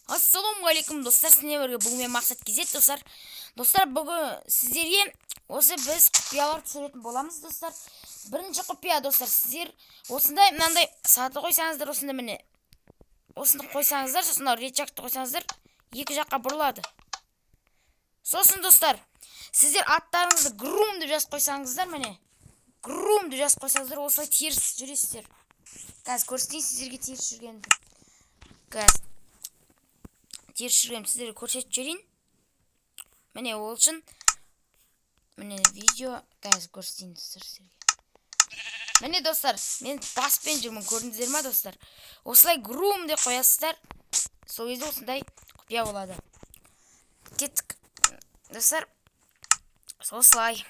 Ассалаумағалейкум достар, сіздермен бірге бүгін мақсат кезет достар. Достар, бүгін сіздерге осы біз құпиялар түсіретін боламыз достар. Бірінші құпия достар, сіздер осындай мынандай саты қойсаңыздар, осында міне осыны қойсаңыздар, сосын рет жақты қойсаңыздар, екі жаққа бұрылады. Сосын достар, сіздер аттарыңызды грум деп жазып қойсаңыздар, міне грум деп жазып қойсаңыздар, осылай теріс жүресіздер. Қазір көрсетейін сіздерге теріс жүргенді. Қазір теріс жүргенім сіздерге көрсетіп жіберейін. Міне ол үшін міне видео қазір көрсетейін достар сіздерге. Міне достар, мен баспен жүрмін, көрдіңіздер ма достар? Осылай грум деп қоясыздар. Сол кезде осындай құпия болады. Кеттік достар. Осылай.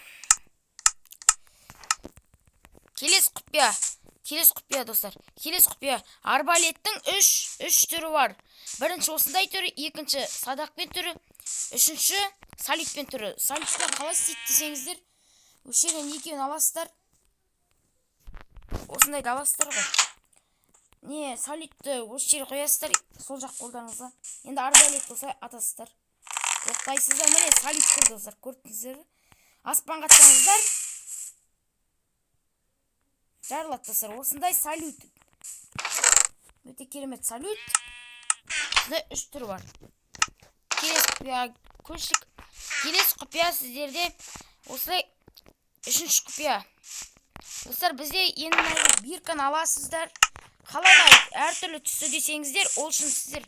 Келесі құпия достар. Келесі құпия. Арбалеттің үш түрі бар. Бірінші осындай түрі, екінші садақпен түрі, үшінші салитпен түрі. Салитпен қалай істейді десеңіздер, өшерден екеуін аласыздар. Осындай аласыздар ғой. Не, салитті осы жерге қоясыздар, сол жақ қолдарыңызға. Енді арбалетті осылай атасыздар. Оқтайсыздар, міне салит тұр достар, көрдіңіздер. Аспанға атсаңыздар, жарылады достар. Осындай салют. Өте керемет салют. Осындай үш түрі бар. Келесі құпия көшік. Келесі құпия сіздерде осылай үшінші құпия. Достар, бізде енді бирканы аласыздар. Қалай әртүрлі түсті десеңіздер, ол үшін сіздер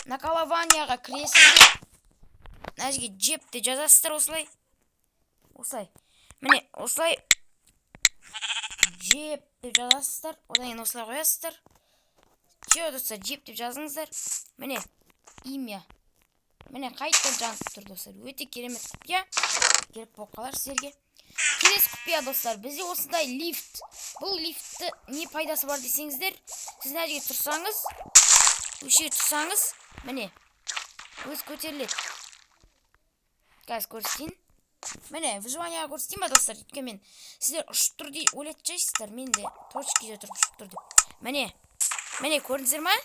наколованияға кіресіздер. Нәзге жепті жазасыздар осылай. Осылай. Міне осылай жеп деп жазасыздар. Одан кейін осылай қоясыздар. Че достар, жеп деп жазыңыздар. Міне имя. Міне қайттан жанып тұр достар. Өте керемет құпия. Керек болып қалар сіздерге. Келесі құпия достар, бізде осындай лифт. Бұл лифтті не пайдасы бар десеңіздер, сіз нәжеге тұрсаңыз, өшеге тұрсаңыз, міне өз көтеріледі. Қазір көрсетейін. Міне выживанияға көрсетейін ба достар? Өйткені мен сіздер ұшып тұр деп ойлап жатырсыздар, мен де точкеде тұрып ұшып тұр деп. Міне көрдіңіздер ма?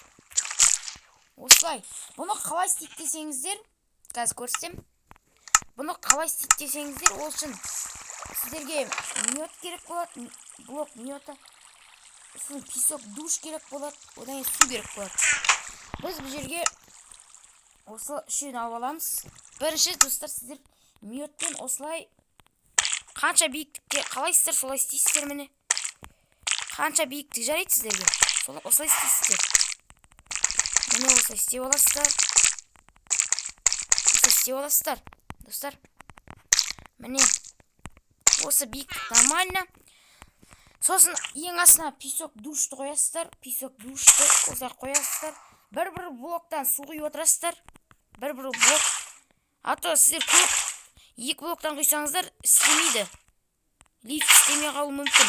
Осылай. Бұны қалай істейді десеңіздер, қазір көрсетем. Бұны қалай істейді десеңіздер, ол үшін сіздерге мед керек болады, блок меда. Сосын песок душ керек болады, одан кейін су керек болады. Біз бұл жерге осы үшеуін алып аламыз. Бірінші достар, сіздер медпен осылай қанша биіктікке қалайсыздар, солай істейсіздер. Міне қанша биіктік жарайды сіздерге, осылай істейсіздер. Міне осылай істеп аласыздар. Достар, міне осы биіктік нормально. Сосын ең астына песок душты қоясыздар. Песок душты осылай қоясыздар. Бір блоктан су құйып отырасыздар. Бір блок. А то сіздер көп екі блоктан құйсаңыздар істемейді. Лифт істемей қалуы мүмкін.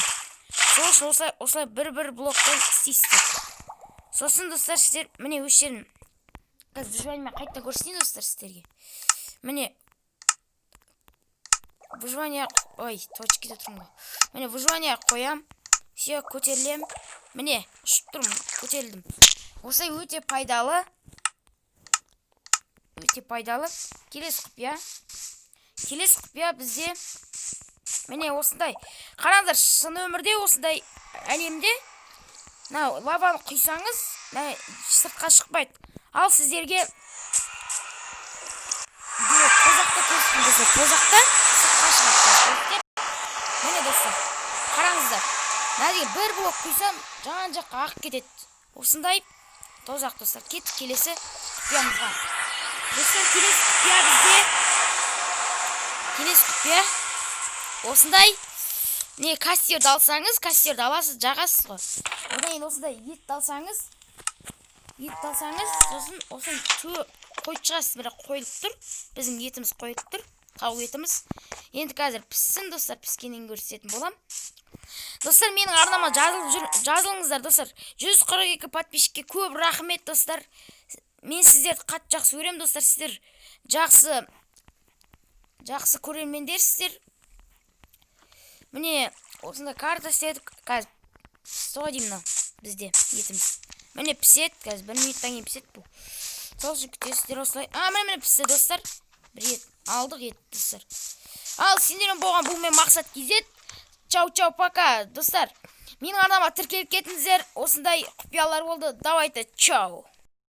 Сол үшін осылай бір блоктан істейсіздер. Сосын достар, сіздер міне өшерін. Қазір выживаниямен қайта көрсетейін достар сіздерге. Міне выживания, точкеде тұрмын ғой. Міне выживания қоям. Все, көтерілем. Міне ұшып тұрмын, көтерілдім. Осылай өте пайдалы. Келесі құпия бізде міне осындай. Қараңыздар, шын өмірде осындай әлемде лаваны құйсаңыз, сыртқа шықпайды. Ал сіздерге тозақта көрсетейін. Тозақта сыртқа шығады. Міне достар, қараңыздар. Нәзге бір блок құйсам, жан жаққа ағып кетеді. Осындай тозақ достар. Кеттік келесі құпиямызға. Достар, келесі құпия осындай. Не, кастерді алсаңыз, кастерді аласыз, жағасыз ғой. Одан кейін осындай етті алсаңыз, сосын осыны қойып шығасыз. Бірақ қойылып тұр. Біздің етіміз қойылып тұр. Тауық етіміз. Енді қазір піссін достар, піскенен көрсететін болам. Достар, менің арнама жазылыңыздар достар. 142 подписчикке көп рахмет достар. Мен сіздерді қатты жақсы көремін достар. Сіздер жақсы көрермендерсіздер. Міне осындай карта істедік. Қазір соға деймін бізде етіміз. Міне пісет, қазір 1 минуттан кейін пісет бұл. сол үшін күтесіздер осылай. Міне пісті достар. Бір ет алдық ет достар. Ал сендермен болған бұл мен мақсат кезет. Чау пока достар. Менің арнама тіркеліп кетіңіздер. Осындай құпиялар болды. Давайте чау.